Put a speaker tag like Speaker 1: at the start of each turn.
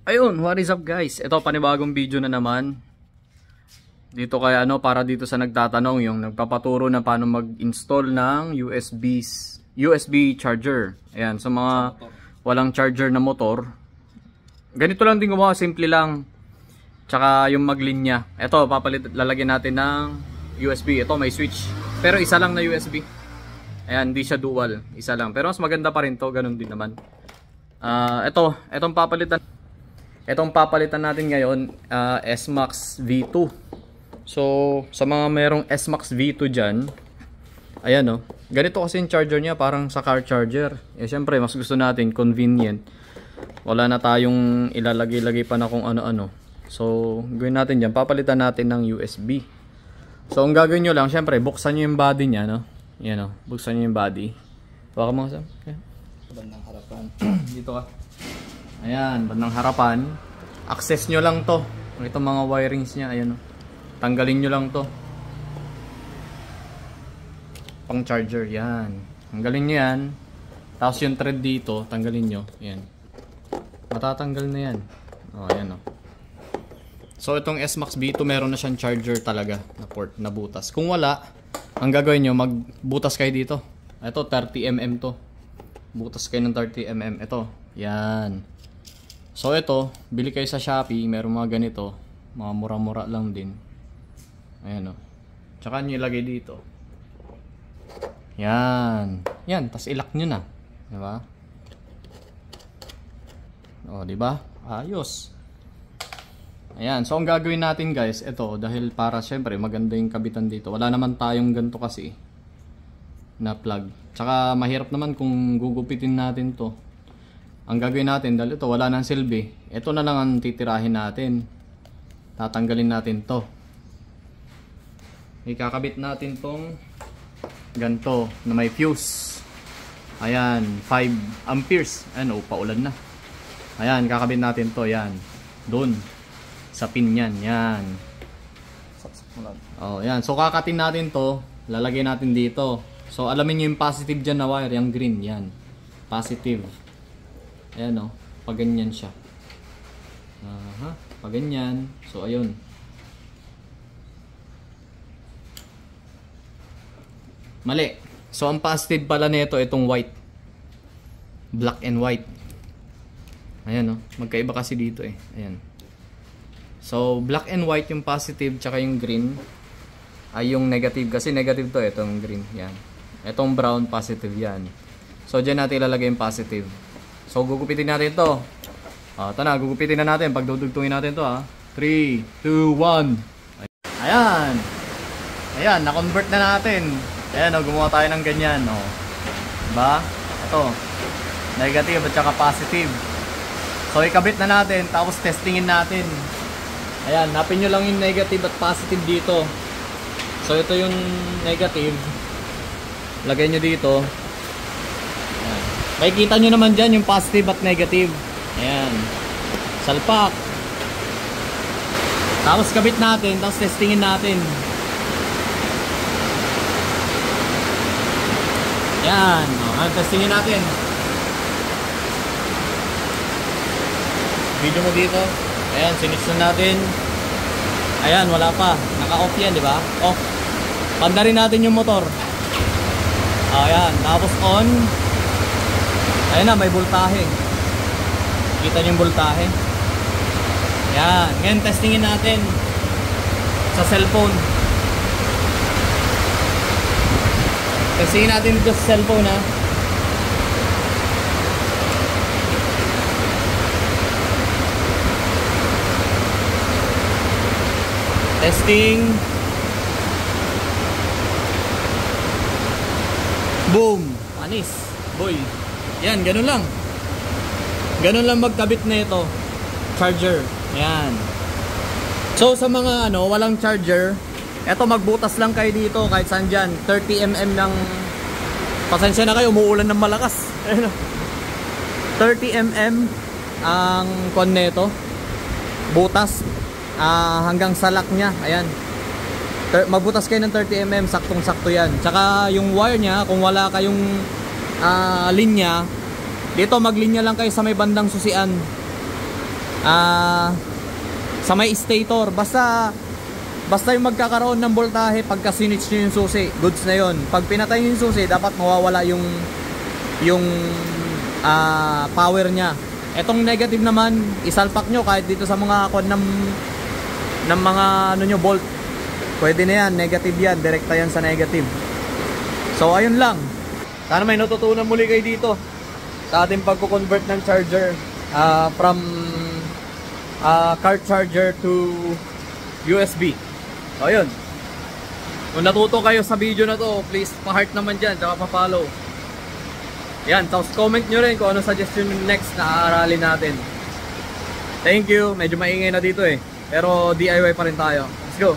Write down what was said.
Speaker 1: Ayun, what is up guys? Ito panibagong video na naman. Dito kaya para dito sa nagtatanong, yung nagpapaturo na paano mag-install ng USB charger. Ayan, sa mga walang charger na motor. Ganito lang din gumawa, simple lang. Tsaka yung maglinya. Ito, lalagyan natin ng USB. Ito may switch. Pero isa lang na USB. Ayan, hindi siya dual. Isa lang. Pero mas maganda pa rin to, ganun din naman. Itong papalitan natin ngayon, S-Max V2. So, sa mga merong S-Max V2 dyan, ayan ganito kasi yung charger niya, parang sa car charger. Syempre, mas gusto natin, convenient. Wala na tayong ilalagay-lagay pa na kung ano-ano. So, gawin natin dyan, papalitan natin ng USB. So, ang gagawin nyo lang, syempre, buksan nyo yung body niya, Yan buksan nyo yung body. Baka mga bandang harapan. Dito ka. Ayan, bandang harapan. Access nyo lang to. Itong mga wirings nya, ayan tanggalin nyo lang to. Pang charger, yan. Tanggalin nyo yan. Tapos yung thread dito, tanggalin nyo. Ayan. Matatanggal na yan. Ayan So itong S-Max V2 meron na siyang charger talaga na port, na butas. Kung wala, ang gagawin nyo, magbutas kayo dito. Ito 30mm to. Butas kayo ng 30mm. Ito, yan. So ito, bili kayo sa Shopee, meron mga ganito, mga mura-mura lang din. Ayan Tsaka nyo ilagay dito. Yan. Yan, tas ilak nyo na. Diba? Diba? Ayos. Ayan, so ang gagawin natin guys, ito, dahil para syempre maganda yung kabitan dito. Wala naman tayong ganito kasi na plug. Tsaka mahirap naman kung gugupitin natin to. Ang gagawin natin, dahil ito wala nang silbi, ito na lang ang titirahin natin. Tatanggalin natin to. Ikakabit natin tong ganto na may fuse. Ayan, 5 amperes. Ayan, paulan na. Ayan, kakabit natin to, yan. Doon. Sa pin yan, yan. Yan. So kakatin natin to, lalagay natin dito. So alamin nyo yung positive dyan na wire, yung green, yan. Positive. Ayan pag ganyan siya. Pag ganyan. So ayun. Mali. So ang positive pala nito itong white. Black and white. Ayan magkaiba kasi dito Ayan. So black and white yung positive, tsaka yung green ay yung negative. Kasi negative to, itong green. Yan. Itong brown, positive yan. So dyan natin ilalagay yung positive. So gugupitin natin to. Ito na, gugupitin na natin. Pagdudugtungin natin to 3, 2, 1. Ayan. Ayan, na-convert na natin. Ayan gumawa tayo ng ganyan Diba? Ito. Negative at saka positive. So ikabit na natin, tapos testingin natin. Ayan, napin nyo lang yung negative at positive dito. So ito yung negative. Lagay nyo dito. Ayan. Makikita nyo naman dyan yung positive at negative. Ayan. Salpak. Tapos kabit natin, tapos testingin natin. Ayan. Testingin natin. Video mo dito. Ayan, sinitch na natin. Ayan, wala pa. Naka-off yan, di ba? Off. Pandarin natin yung motor. Ayan, tapos on. Ayan na, may voltahe. Kita niyo yung voltahe. Ayan, ngayon testingin natin sa cellphone. Testingin natin dito sa cellphone Testing. Boom. Panis. Boy. Yan, ganun lang. Ganun lang magkabit na ito. Charger. Yan. So sa mga walang charger, eto magbutas lang kayo dito kahit saan dyan. 30mm ng... Pasensya na kayo, umuulan ng malakas. 30mm ang kon neto. Butas. Hanggang salak niya. Ayan. Magbutas kayo ng 30mm, saktong-sakto yan. Tsaka yung wire niya, kung wala kayong linya, dito maglinya lang kayo sa may bandang susian. sa may stator. Basta yung magkakaroon ng voltahe pagka sinitch nyo yung susi, goods na yon. Pag pinatay nyo yung susi, dapat mawawala yung power nya. Etong negative naman, isalpak nyo kahit dito sa mga kod ng mga ano nyo, bolt. Pwede na yan, negative yan, direkta yan sa negative. So ayun lang. Sana may natutunan muli kayo dito sa ating pagko-convert ng charger from car charger to USB. So ayun. Kung natuto kayo sa video na to, please pa-heart naman dyan, tsaka pa-follow. Yan, tapos comment nyo rin kung ano suggestion next na aaralin natin. Thank you. Medyo maingay na dito eh. Pero DIY pa rin tayo. Let's go.